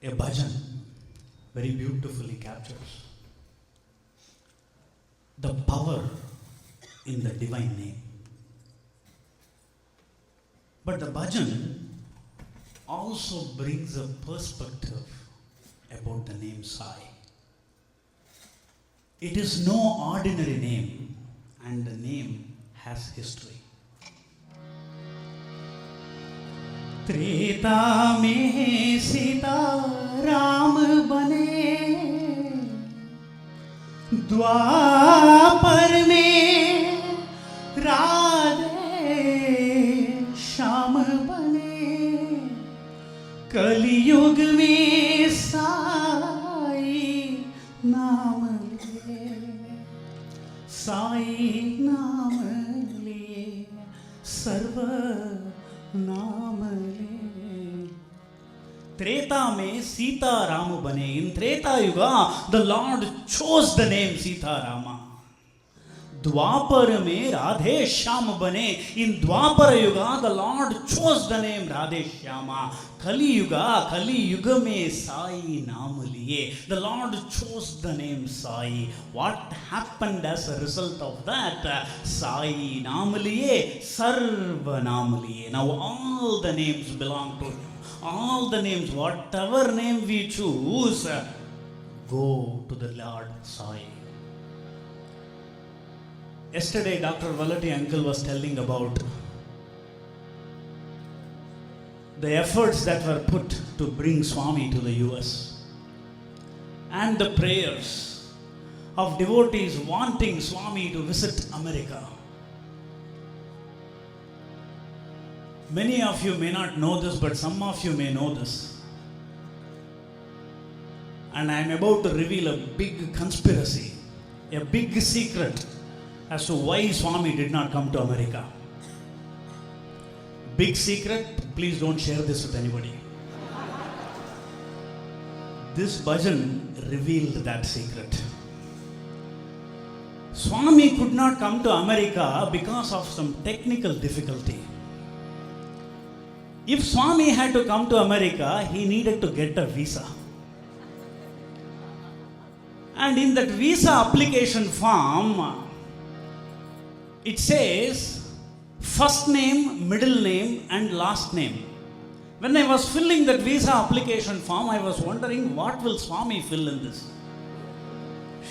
a bhajan very beautifully captures the power in the divine name. But the bhajan also brings a perspective about the name Sai. It is no ordinary name, and the name has history. Treta में सीता राम बने, द्वापर में राधे श्याम बने, कलयुग में साई नाम लिए, साई नाम लिए, सर्व नाम लिए. Treta में सीता राम बने. In Treta Yuga, the Lord chose the name Sita Rama. Dwapar में राधे श्याम बने. In Dwapara Yuga, the Lord chose the name Radhe Shyama. Kali Yuga में Sai नाम लिए. The Lord chose the name Sai. What happened as a result of that? Sai नाम लिए, Sarva नाम लिए. Now all the names belong to Him. All the names, whatever name we choose, go to the Lord Sai. Yesterday, Dr. Valati uncle was telling about the efforts that were put to bring Swami to the US and the prayers of devotees wanting Swami to visit America. Many of you may not know this, but some of you may know this. And I am about to reveal a big conspiracy, a big secret as to why Swami did not come to America. Big secret, please don't share this with anybody. This bhajan revealed that secret. Swami could not come to America because of some technical difficulty. If Swami had to come to America, he needed to get a visa. And in that visa application form, it says first name, middle name and last name. When I was filling that visa application form, I was wondering what will Swami fill in this?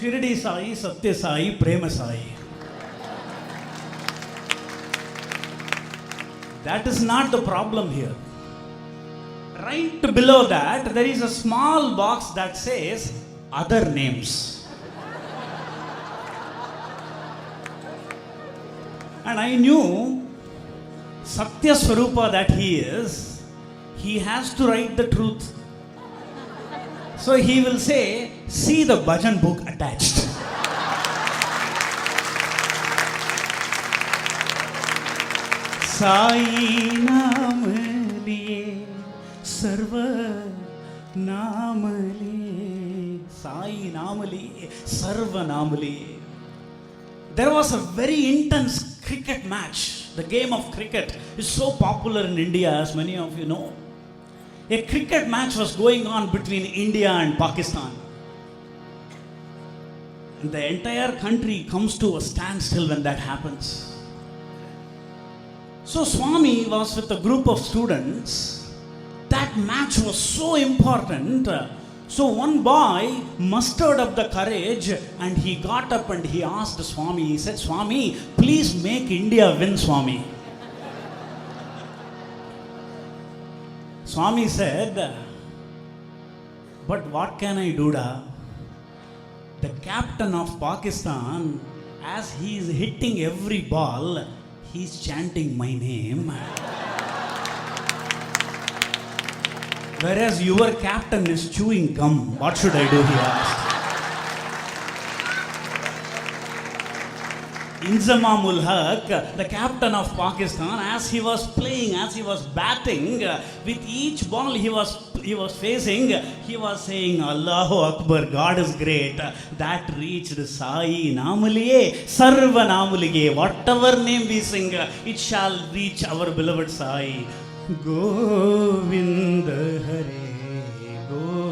Shirdi Sai, Satya Sai, Prema Sai. That is not the problem here. Right below that, there is a small box that says other names. And I knew Satya Swarupa that he is, he has to write the truth. So he will say, see the bhajan book attached. Sai naam liye, sarva naam liye. Sai naam liye, sarva naam liye. There was a very intense cricket match. The game of cricket is so popular in India, as many of you know. A cricket match was going on between India and Pakistan. And the entire country comes to a standstill when that happens. So Swami was with a group of students. That match was so important. So one boy mustered up the courage and he got up and he asked Swami, he said, Swami, please make India win, Swami. Swami said, but what can I do, da? The captain of Pakistan, as he is hitting every ball, he is chanting my name. Whereas your captain is chewing gum. What should I do, he asked. Inzamamul Haq, the captain of Pakistan, as he was playing, as he was batting, with each ball he was facing, he was saying, Allahu Akbar, God is great. That reached Sai Namuliye, Sarva Namuliye. Whatever name we sing, it shall reach our beloved Sai. Govinda Hare Govinda.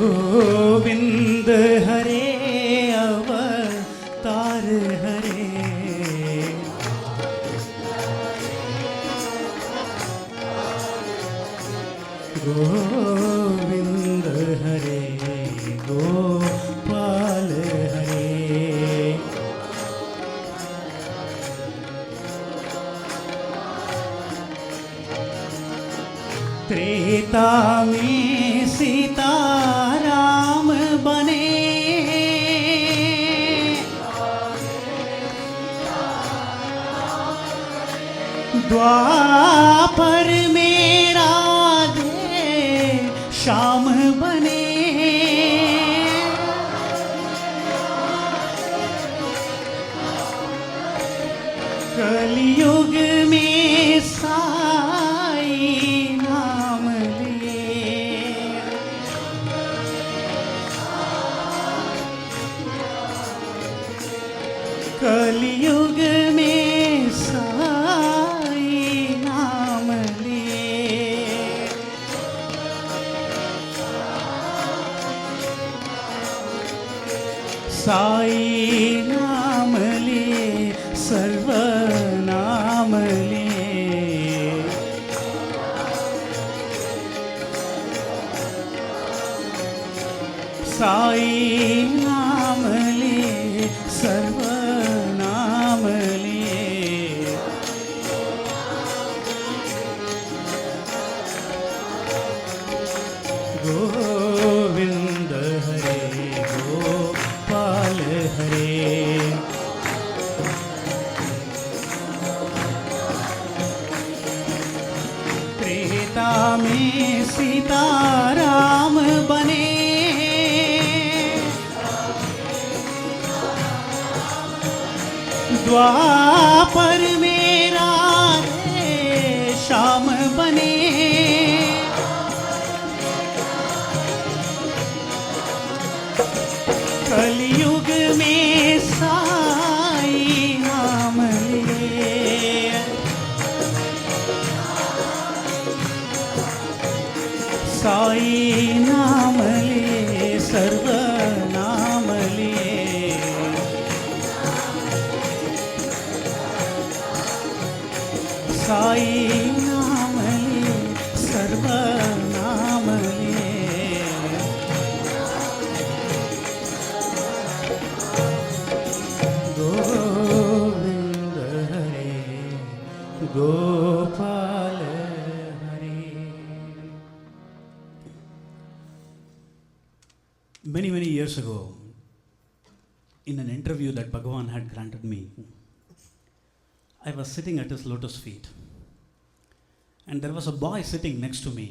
Govind हरे अवतार हरे, गोविंद हरे गोपाल हरे। त्रेता में सीता राम बने, द्वापर में राधे श्याम बने, कलयुग में साई नाम लिए, कलयुग में साई नाम लिए, साई नाम लिए सर्व नाम लिए, साई नाम लिए सर्व नाम लिए, गोविंद हरे गोपाल हरे, त्रेता में सीता राम बने, द्वापर में राधे श्याम बने, कलयुग में साई नाम लिए, साई नाम लिए सर्व नाम लिए, साई नाम लिए सर्व नाम लिए, गोविंद हरे गोपाल हरे। Many years ago, in an interview that Bhagavan had granted me, I was sitting at his lotus feet, and there was a boy sitting next to me.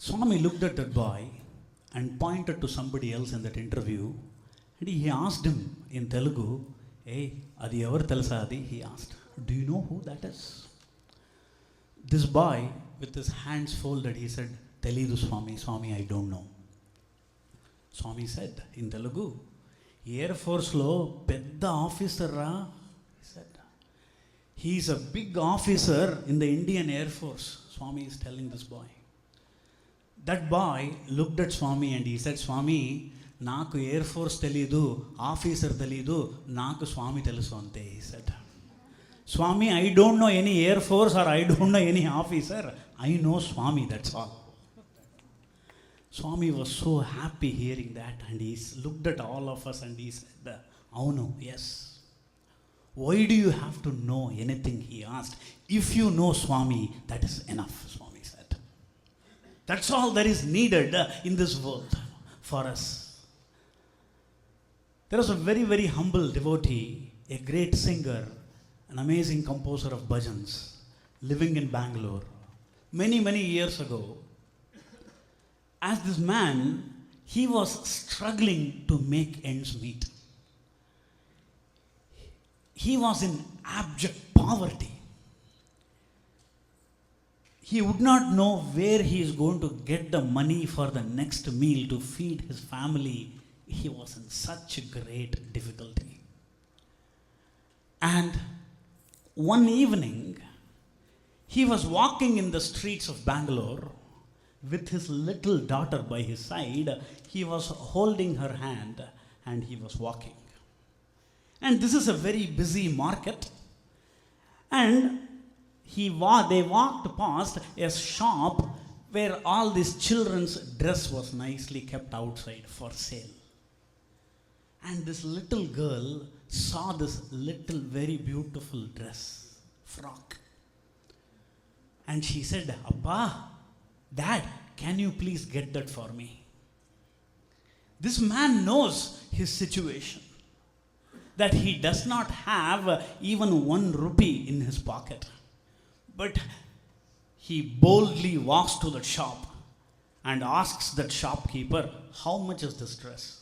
Swami looked at that boy and pointed to somebody else in that interview, and he asked him in Telugu, "Hey, adi evaru telusa adi?" He asked, "Do you know who that is?" This boy, with his hands folded, he said, "Telidu Swami, Swami, I don't know." Swami said in Telugu, "Air Force lo pedda officer ra," he said. "He is a big officer in the Indian Air Force." Swami is telling this boy. That boy looked at Swami and he said, "Swami, naku Air Force telidu, officer telidu, naku Swami telusu ante," he said. "Swami, I don't know any Air Force or I don't know any officer. I know Swami, that's all." Swami was so happy hearing that, and he looked at all of us and he said, "Avunu, yes. Why do you have to know anything?" he asked. "If you know Swami, that is enough," Swami said. That's all that is needed in this world for us. There was a very humble devotee, a great singer, an amazing composer of bhajans, living in Bangalore many years ago. As this man, he was struggling to make ends meet. He was in abject poverty. He would not know where he is going to get the money for the next meal to feed his family. He was in such great difficulty. And one evening, he was walking in the streets of Bangalore with his little daughter by his side. He was holding her hand and he was walking. And this is a very busy market. And they walked past a shop where all these children's dress was nicely kept outside for sale. And this little girl saw this little very beautiful dress, frock. And she said, Appa, Dad, can you please get that for me? This man knows his situation, that he does not have even 1 rupee in his pocket. But he boldly walks to the shop and asks that shopkeeper, how much is this dress?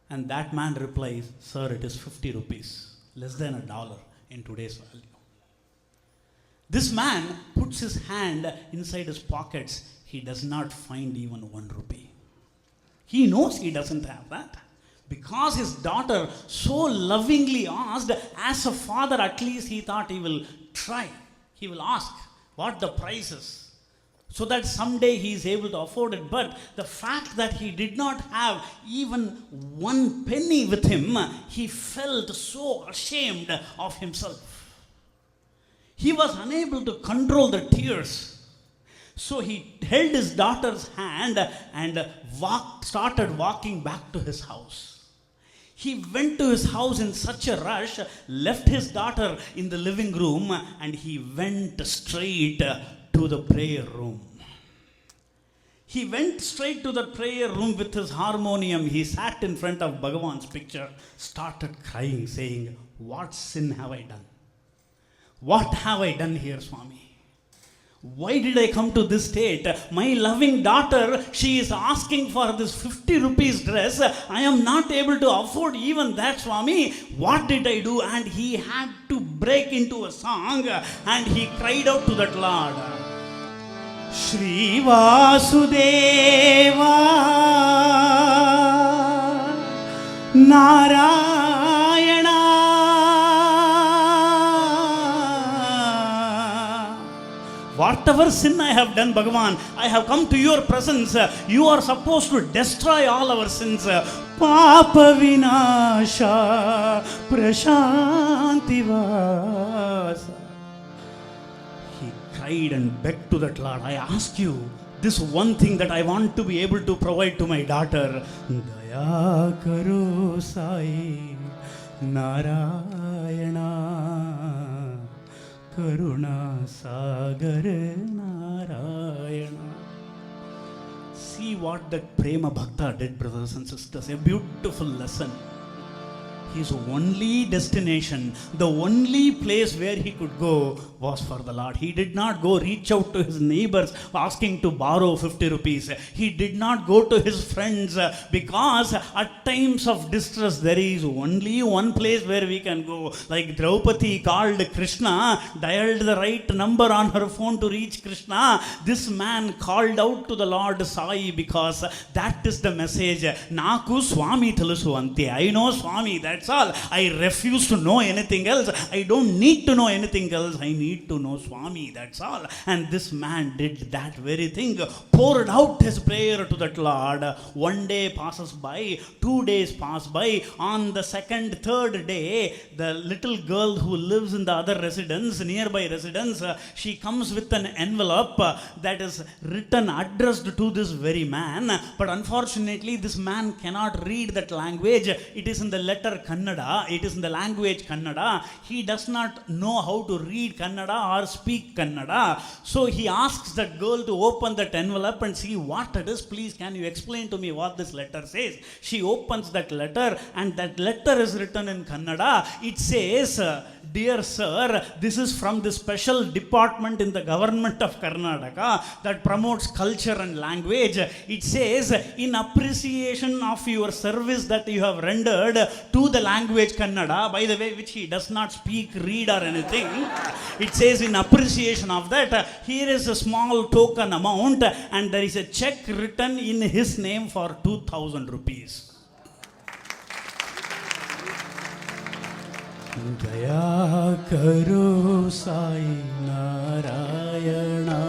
And that man replies, sir, it is 50 rupees, less than $1 in today's value. This man puts his hand inside his pockets. He does not find even 1 rupee. He knows he doesn't have that. Because his daughter so lovingly asked, as a father, at least he thought he will try. He will ask what the price is, so that someday he is able to afford it. But the fact that he did not have even 1 penny with him, he felt so ashamed of himself. He was unable to control the tears. So he held his daughter's hand and started walking back to his house. He went to his house in such a rush, left his daughter in the living room, and he went straight to the prayer room. He went straight to the prayer room with his harmonium. He sat in front of Bhagavan's picture, started crying, saying, what sin have I done? What have I done here, Swami? Why did I come to this state? My loving daughter, she is asking for this 50 rupees dress. I am not able to afford even that, Swami. What did I do? And he had to break into a song and he cried out to that Lord. Shri Vasudeva Narayana whatever sin I have done, Bhagavan, I have come to your presence. You are supposed to destroy all our sins. Papa Vinasha Prashanti Vasa. He cried and begged to that Lord, I ask you this one thing that I want to be able to provide to my daughter. Daya Karo Sai Narayana Karuna Sagar Narayana. See what that Prema Bhakta did, brothers and sisters. A beautiful lesson. His only destination, the only place where he could go was for the Lord. He did not go reach out to his neighbors asking to borrow 50 rupees. He did not go to his friends because at times of distress there is only one place where we can go. Like Draupadi called Krishna, dialed the right number on her phone to reach Krishna. This man called out to the Lord Sai because that is the message. Naku Swami Telusu Ante. I know Swami, that's all. I refuse to know anything else. I don't need to know anything else. I need to know Swami, that's all. And this man did that very thing, poured out his prayer to that Lord. One day passes by, 2 days pass by. On the second, third day, the little girl who lives in the other residence, nearby residence, she comes with an envelope that is written, addressed to this very man. But unfortunately, this man cannot read that language. It is in the letter Kannada. It is in the language Kannada. He does not know how to read Kannada or speak Kannada. So he asks that girl to open that envelope and see what it is. Please, can you explain to me what this letter says? She opens that letter and that letter is written in Kannada. It says, dear sir, this is from the special department in the government of Karnataka that promotes culture and language. It says, in appreciation of your service that you have rendered to the language Kannada, by the way, which he does not speak, read or anything. It says in appreciation of that, here is a small token amount and there is a check written in his name for 2,000 rupees. Daya Karo Sai Narayana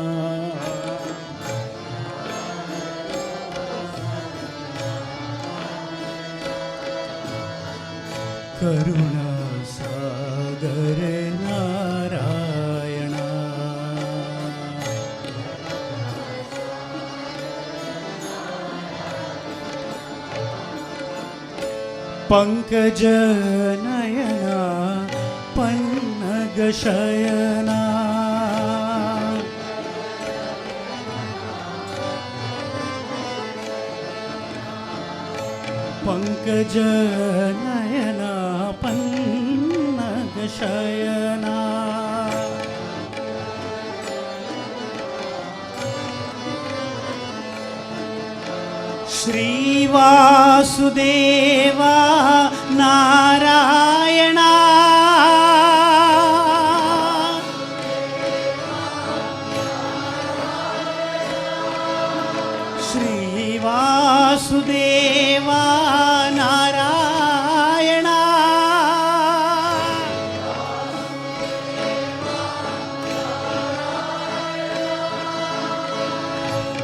करुणा सागर नारायण पंकज नयना पन्नग शयना पंकज नयना पन्नग शयना श्री वासुदेवा नारायणा श्री वासुदेवा नारायणा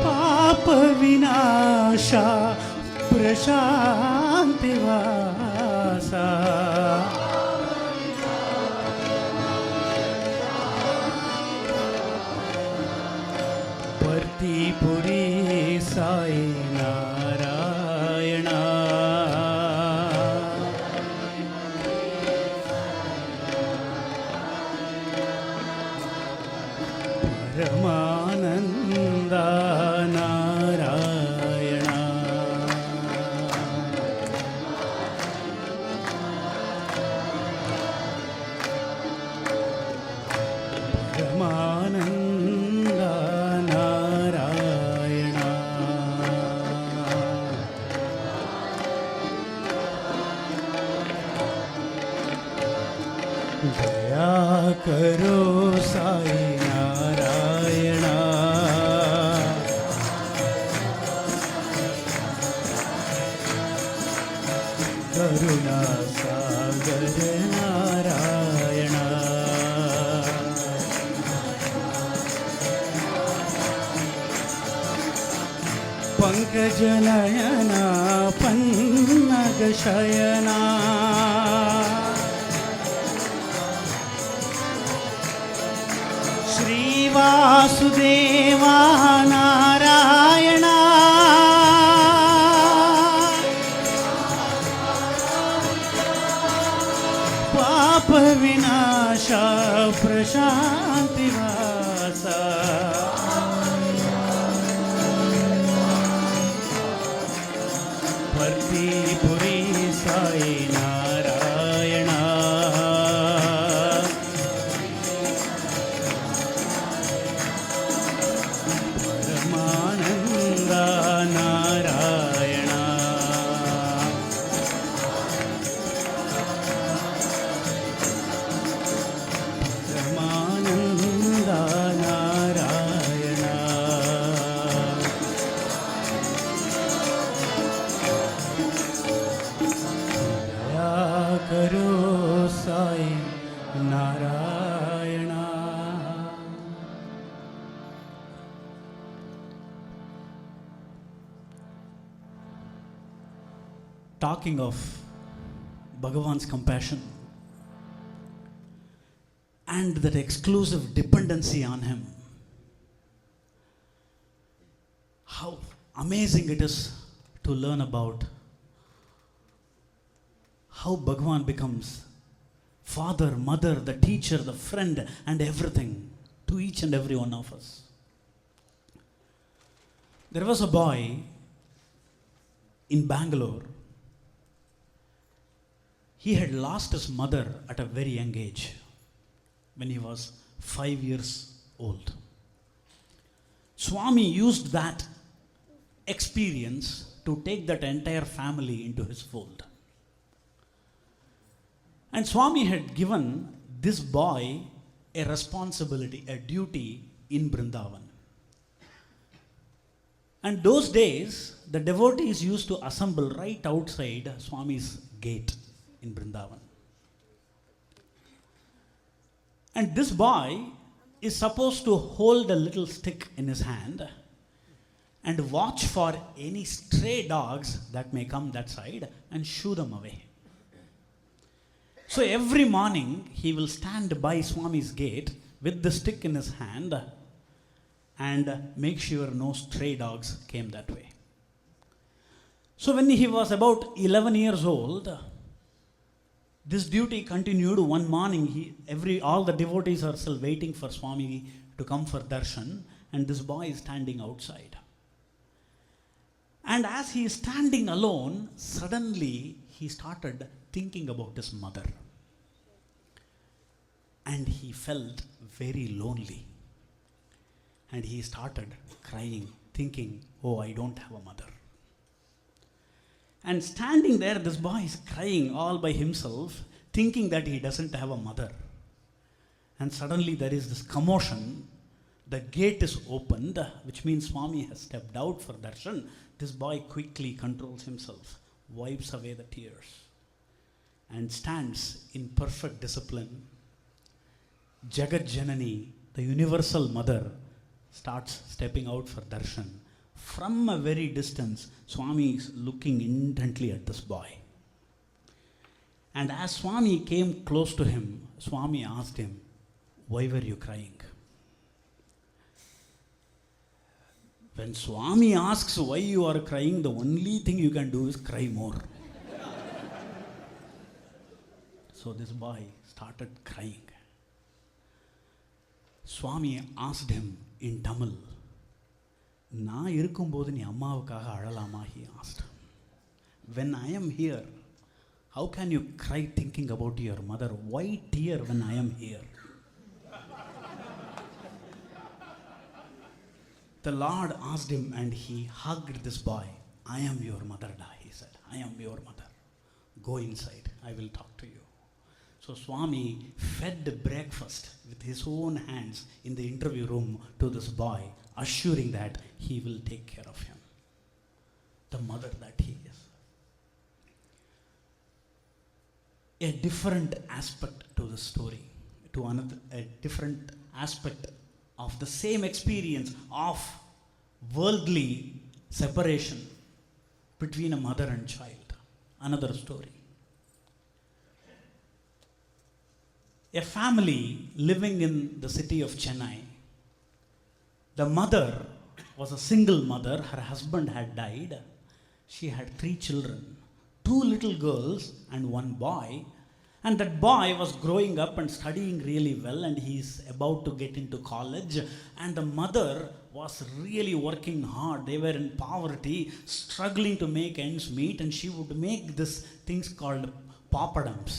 पाप विनाशा प्रशांति वासा पर्तिपुरी साई नारायण परमानंद नारायण परमानंद नारायण दया करो साई नारायण करुणा सागर नारायण पंकज नयना पन्नग शयना श्री वासुदेवा नारायण पाप विनाशा प्रशांति वासा पर्तिपुरी साई नारायण परमानंद नारायण परमानंद नारायण दया करो Sai Narayan talking of Bhagavan's compassion and that exclusive dependency on him, how amazing it is to learn about how Bhagavan becomes father, mother, the teacher, the friend, and everything to each and every one of us. There was a boy in Bangalore. He had lost his mother at a very young age, when he was 5 years old. Swami used that experience to take that entire family into his fold. And Swami had given this boy a responsibility, a duty in Vrindavan. And those days, the devotees used to assemble right outside Swami's gate in Vrindavan. And this boy is supposed to hold a little stick in his hand and watch for any stray dogs that may come that side and shoo them away. So every morning he will stand by Swami's gate with the stick in his hand and make sure no stray dogs came that way. So when he was about 11 years old, this duty continued. One morning, all the devotees are still waiting for Swami to come for darshan, and this boy is standing outside. And as he is standing alone, suddenly he started thinking about his mother. And he felt very lonely. And he started crying, thinking, oh, I don't have a mother. And standing there, this boy is crying all by himself, thinking that he doesn't have a mother. And suddenly there is this commotion. The gate is opened, which means Swami has stepped out for darshan. This boy quickly controls himself, wipes away the tears, and stands in perfect discipline. Jagat Janani, the universal mother, starts stepping out for darshan. From a very distance, Swami is looking intently at this boy. And as Swami came close to him, Swami asked him, why were you crying? When Swami asks why you are crying, the only thing you can do is cry more. So this boy started crying. Swami asked him in Tamil, நான் இருக்கும்போது நீ அம்மாவுக்காக அழலாமா? He asked. When I am here, how can you cry thinking about your mother? Why tear when I am here? The Lord asked him and he hugged this boy. I am your mother, he said. I am your mother. Go inside. I will talk to you. So Swami fed breakfast with his own hands in the interview room to this boy, assuring that he will take care of him, the mother that he is. A different aspect to the story, a different aspect of the same experience of worldly separation between a mother and child. Another story. A family living in the city of Chennai. The mother was a single mother. Her husband had died. She had 3 children, 2 little girls and 1 boy. And that boy was growing up and studying really well, and he's about to get into college. And the mother was really working hard. They were in poverty, struggling to make ends meet, and she would make these things called papadams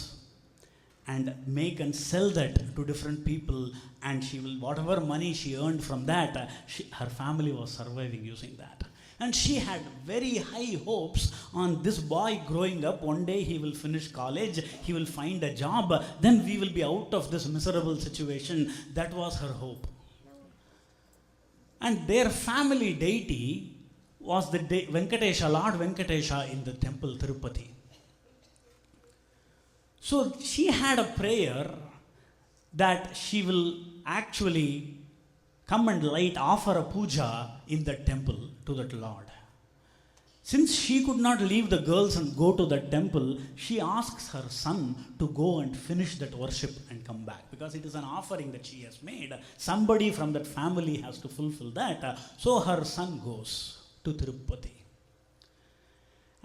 and make and sell that to different people, and she will, whatever money she earned from that, her family was surviving using that. And she had very high hopes on this boy growing up. One day he will finish college, he will find a job, then we will be out of this miserable situation. That was her hope. And their family deity was the Venkatesha, Lord Venkatesha in the temple Tirupati. So she had a prayer that she will actually come and offer a puja in the temple to that Lord. Since she could not leave the girls and go to that temple, she asks her son to go and finish that worship and come back, because it is an offering that she has made. Somebody from that family has to fulfill that. So her son goes to Tirupati.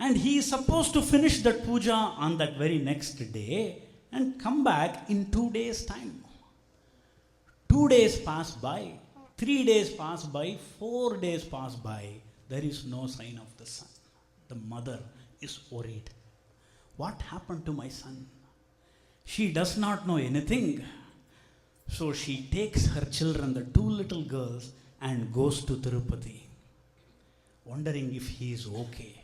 And he is supposed to finish that puja on that very next day and come back in 2 days' time. 2 days pass by, 3 days pass by, 4 days pass by. There is no sign of the son. The mother is worried. What happened to my son? She does not know anything. So she takes her children, the 2 little girls, and goes to Tirupati, wondering if he is okay.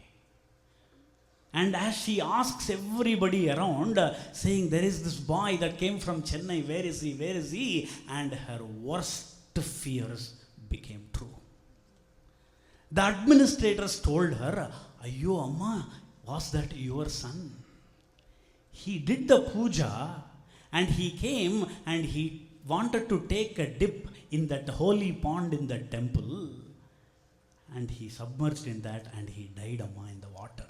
And as she asks everybody around, saying, there is this boy that came from Chennai, where is he, where is he? And her worst fears became true. The administrators told her, Ayyo Amma, was that your son? He did the puja and he came and he wanted to take a dip in that holy pond in the temple, and he submerged in that and he died, Amma, in the water.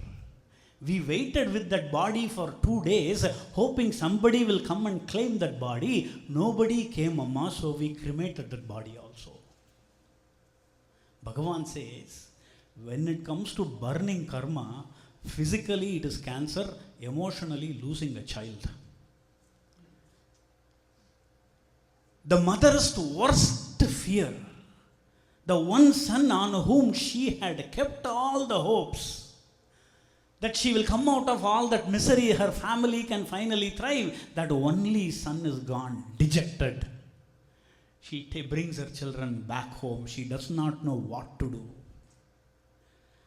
We waited with that body for 2 days, hoping somebody will come and claim that body. Nobody came, Amma, so we cremated that body also. Bhagavan says, when it comes to burning karma, physically it is cancer, emotionally losing a child. The mother's worst fear, the one son on whom she had kept all the hopes, that she will come out of all that misery, her family can finally thrive, that only son is gone, dejected. She brings her children back home. She does not know what to do.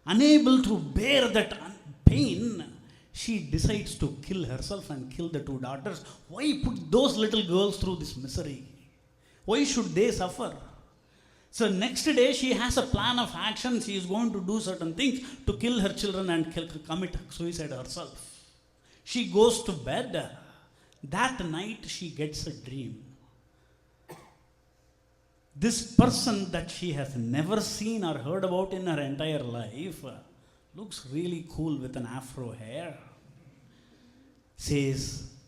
Unable to bear that pain, she decides to kill herself and kill the 2 daughters. Why put those little girls through this misery? Why should they suffer? So next day she has a plan of action. She is going to do certain things to kill her children and commit suicide herself. She goes to bed. That night she gets a dream. This person that she has never seen or heard about in her entire life looks really cool with an afro hair.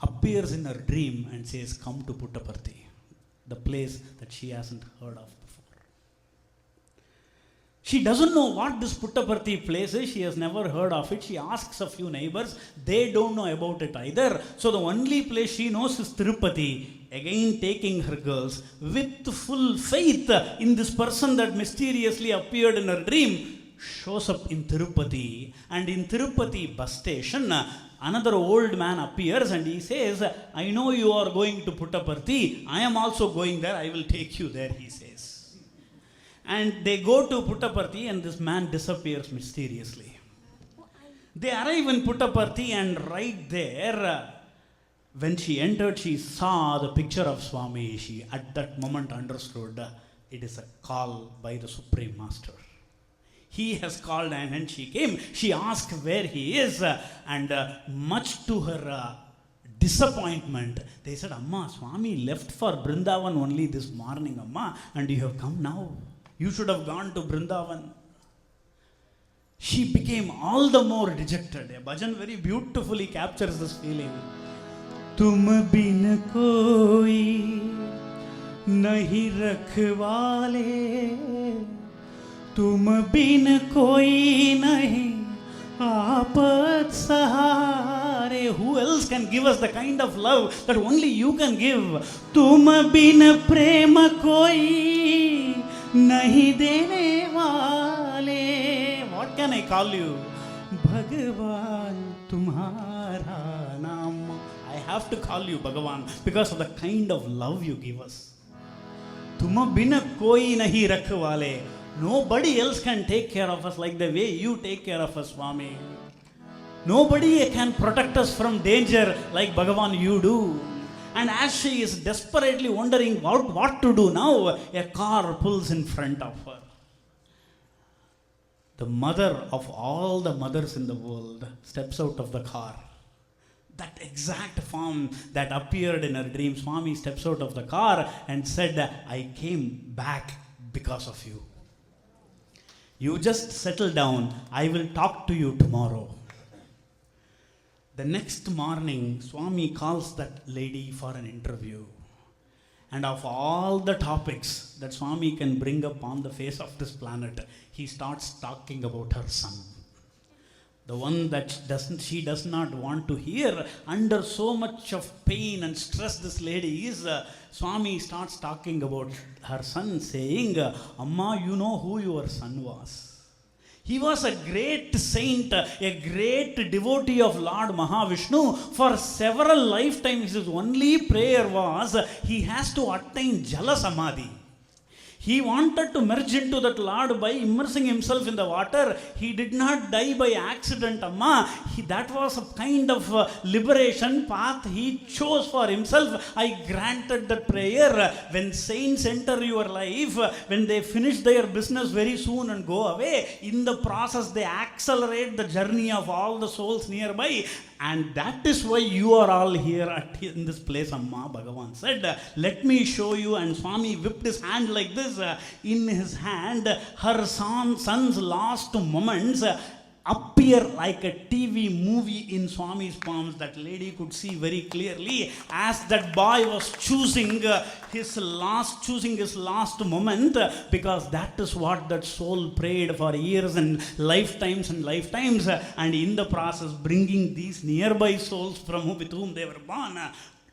Appears in her dream and says, come to Puttaparthi, the place that she hasn't heard of before. She doesn't know what this Puttaparthi place is. She has never heard of it. She asks a few neighbors. They don't know about it either. So the only place she knows is Tirupati. Again taking her girls with full faith in this person that mysteriously appeared in her dream, shows up in Tirupati. And in Tirupati bus station, another old man appears and he says, I know you are going to Puttaparthi. I am also going there. I will take you there, he says. And they go to Puttaparthi and this man disappears mysteriously. They arrive in Puttaparthi and right there, when she entered, she saw the picture of Swami. She at that moment understood it is a call by the Supreme Master. He has called and she came. She asked where he is and much to her disappointment, they said, Amma, Swami left for Brindavan only this morning, Amma, and you have come now. You should have gone to Brindavan. She became all the more dejected. A bhajan very beautifully captures this feeling. तुम बिन कोई नहीं रखवाले, तुम बिन कोई नहीं आपत सहारे. Who else can give us the kind of love that only you can give? तुम बिन प्रेम कोई नहीं देने वाले. What can I call you? भगवान तुम्हारा नाम. I have to call you Bhagavan because of the kind of love you give us. Tum bina koi nahi rakhwale. Nobody else can take care of us like the way you take care of us, Swami. Nobody can protect us from danger like Bhagavan you do. And as she is desperately wondering what to do now, a car pulls in front of her. The mother of all the mothers in the world steps out of the car. That exact form that appeared in her dream, Swami steps out of the car and said, I came back because of you. You just settle down. I will talk to you tomorrow. The next morning, Swami calls that lady for an interview. And of all the topics that Swami can bring up on the face of this planet, he starts talking about her son. The one that she does not want to hear. Under so much of pain and stress this lady is, Swami starts talking about her son, saying, Amma, you know who your son was. He was a great saint, a great devotee of Lord Mahavishnu. For several lifetimes his only prayer was, he has to attain Jala Samadhi. He wanted to merge into that Lord by immersing himself in the water. He did not die by accident, Amma. That was a kind of liberation path he chose for himself. I granted that prayer. When saints enter your life, when they finish their business very soon and go away, in the process they accelerate the journey of all the souls nearby. And that is why you are all here in this place, Amma. Bhagavan said, let me show you. And Swami whipped his hand like this. In his hand, her son's last moments appear like a TV movie in Swami's palms. That lady could see very clearly as that boy was choosing his last moment, because that is what that soul prayed for years and lifetimes, and in the process bringing these nearby souls with whom they were born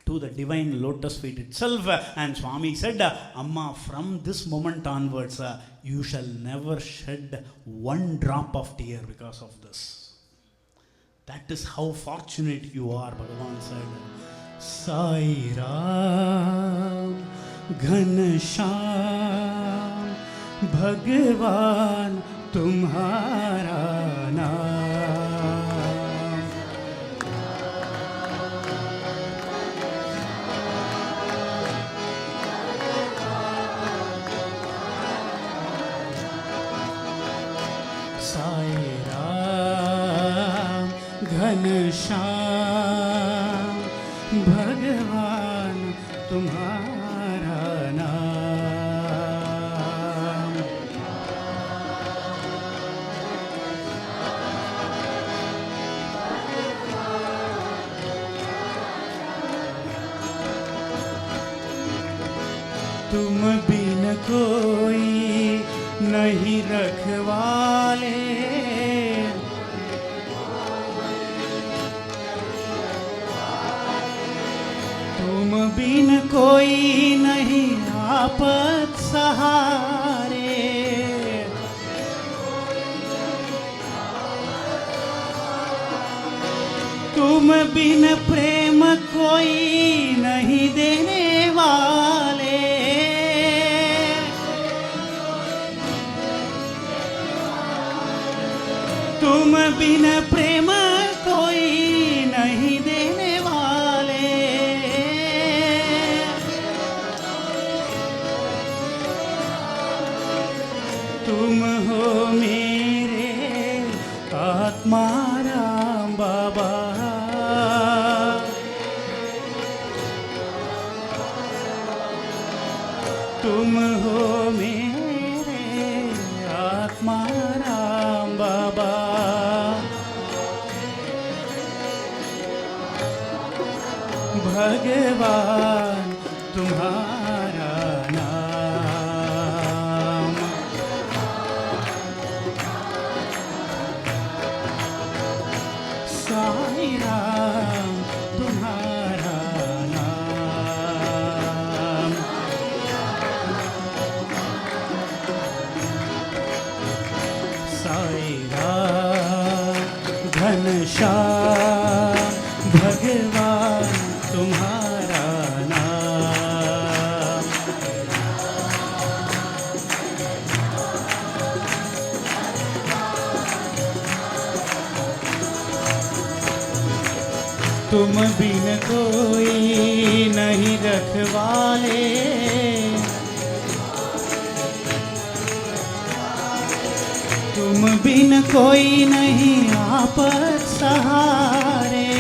to the divine lotus feet itself. And Swami said, Amma, from this moment onwards, you shall never shed one drop of tear because of this. That is how fortunate you are, Bhagavan said. Sai Ram Ghanshyam Bhagavan Tumhara Naam. Sai Ram Ghanshyam Bhagavan Tumhara Naam. तुम बिन कोई नहीं रखवाले, तुम बिन कोई नहीं आपत सहारे, तुम बिन प्रेम कोई नहीं देने वाले, तुम बिन प्रेम कोई नहीं देने वाले, तुम हो मेरे आत्मा राम बाबा, तुम हो मेरे आत्मा राम बाबा। भगवान तुम्हारा नाम, साईं राम तुम्हारा नाम, साईं राम घनश्याम भगवान तुम्हारा नाम, तुम बिन कोई नहीं रखवाले, तुम बिन कोई नहीं आपत सहारे,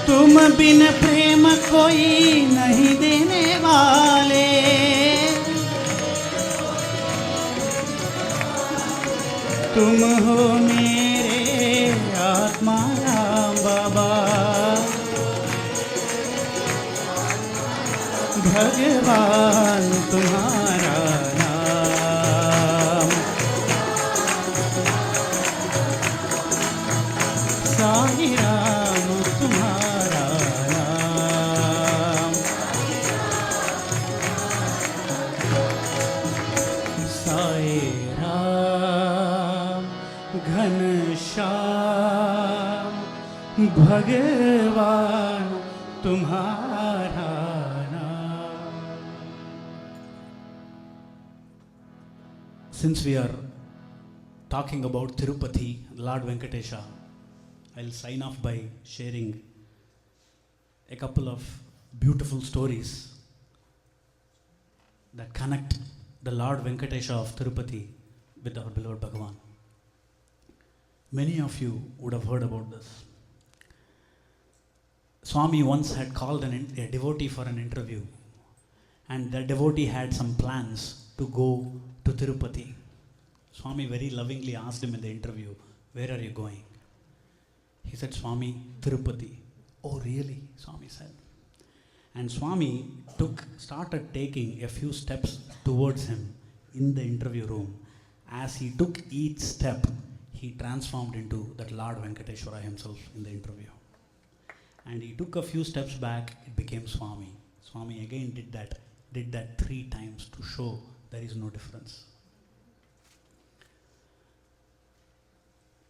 तुम बिन प्रेम कोई नहीं देने वाले, तुम हो मेरे आत्मा राम बाबा। भगवान तुम्हारा नाम, साईं राम तुम्हारा नाम, साईं राम घनश्याम भगवान तुम्हारा नाम। Since we are talking about Tirupati, Lord Venkatesha, I'll sign off by sharing a couple of beautiful stories that connect the Lord Venkatesha of Tirupati with our beloved Bhagavan. Many of you would have heard about this. Swami once had called a devotee for an interview, and the devotee had some plans to go to to Tirupati. Swami very lovingly asked him in the interview, "Where are you going?" He said, "Swami, Tirupati." "Oh, really?" Swami said. And Swami started taking a few steps towards him in the interview room. As he took each step, he transformed into that Lord Venkateshwara himself in the interview. And he took a few steps back, it became Swami. Swami again did that 3 times to show there is no difference.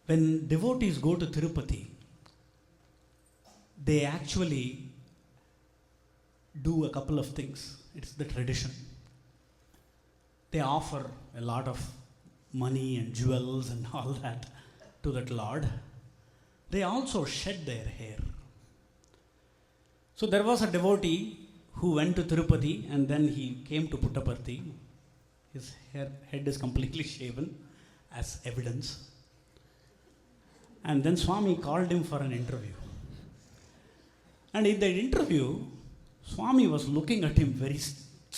When devotees go to Tirupati, they actually do a couple of things. It's the tradition. They offer a lot of money and jewels and all that to that Lord. They also shed their hair. So there was a devotee who went to Tirupati and then he came to Puttaparthi. His head is completely shaven as evidence. And then Swami called him for an interview. And in that interview, Swami was looking at him very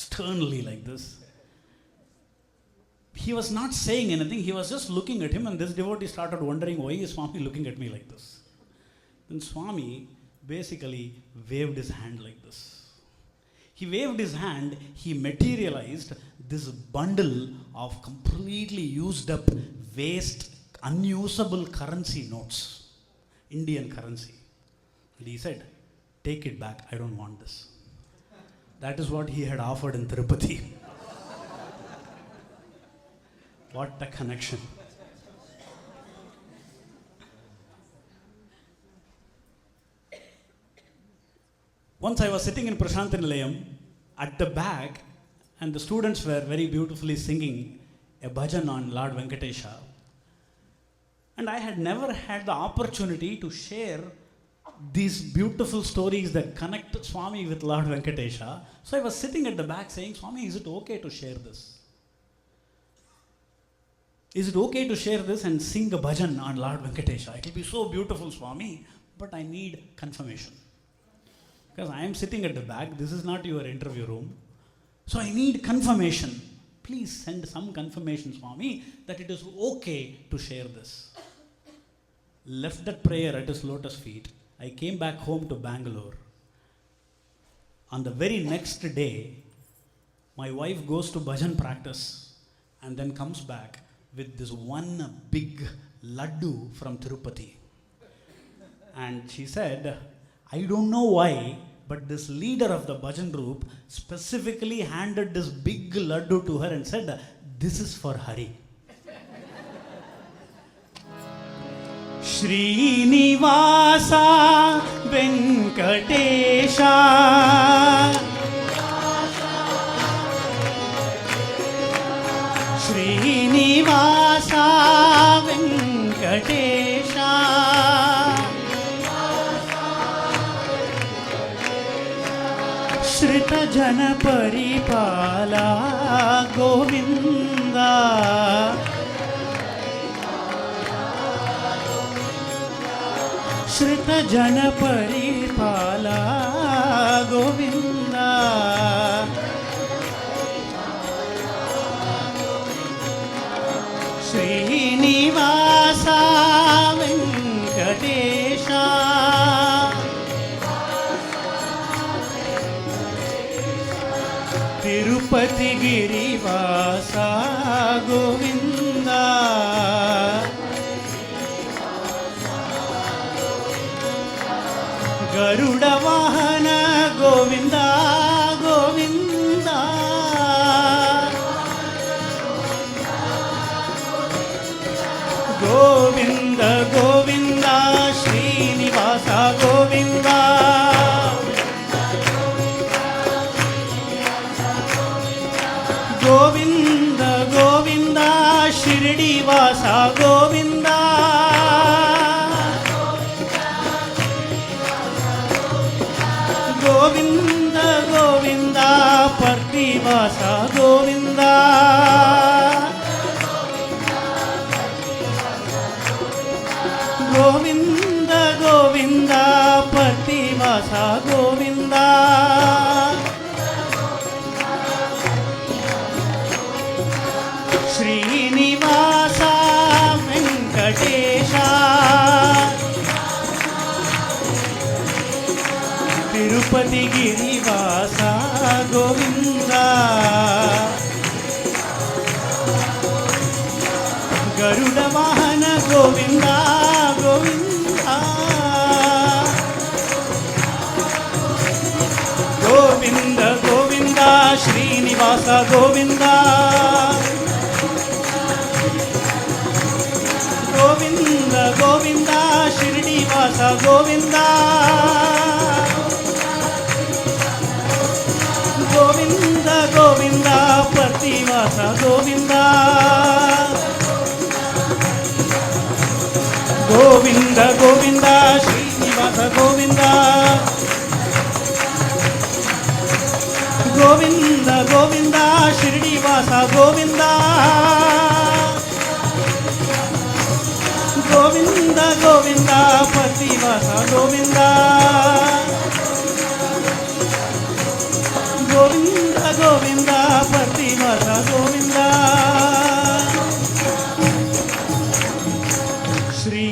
sternly like this. He was not saying anything, he was just looking at him, and this devotee started wondering, why is Swami looking at me like this? Then Swami basically waved his hand like this. He waved his hand, he materialized this bundle of completely used up, waste, unusable currency notes, Indian currency. And he said, "Take it back, I don't want this." That is what he had offered in Tirupati. What a connection. Once I was sitting in Prashant Nilayam at the back, and the students were very beautifully singing a bhajan on Lord Venkatesha. And I had never had the opportunity to share these beautiful stories that connect Swami with Lord Venkatesha. So I was sitting at the back saying, "Swami, is it okay to share this? Is it okay to share this and sing a bhajan on Lord Venkatesha? It will be so beautiful, Swami, but I need confirmation. Because I am sitting at the back, this is not your interview room. So I need confirmation. Please send some confirmation, Swami, that it is okay to share this." Left that prayer at his lotus feet. I came back home to Bangalore. On the very next day, my wife goes to bhajan practice and then comes back with this one big laddu from Tirupati. And she said, "I don't know why, but this leader of the bhajan group specifically handed this big laddu to her and said, 'This is for Hari.'" Srinivasa Venkatesha Srinivasa Venkatesha Shrita Jana Paripala Govinda Shrita Jana Paripala Govinda Srinivasa Venkatesha Tirupati Girivasa Govinda Garuda Vahana Govinda Govinda Govinda Govinda Srinivasa Govinda Govinda Govinda Shirdi Vasa Govinda Govinda Govinda Partivasa Govinda Govinda Govinda Partivasa Govinda Srinivasa Venkatesha Tirupati గిరివాస Govinda గరుడ వాహన గోవింద గోవింద గోవింద గోవింద శ్రీనివాస గోవింద గోవింద గోవింద షిరిడీవాస గోవింద గోవింద గోవింద పతివాస గోవింద గోవింద గోవింద శ్రీనివాస గోవింద గోవింద గోవింద షిరిడీవాస గోవింద గోవింద గోవింద పతివాస గోవింద గోవింద గోవింద పతివాస గోవింద శ్రీ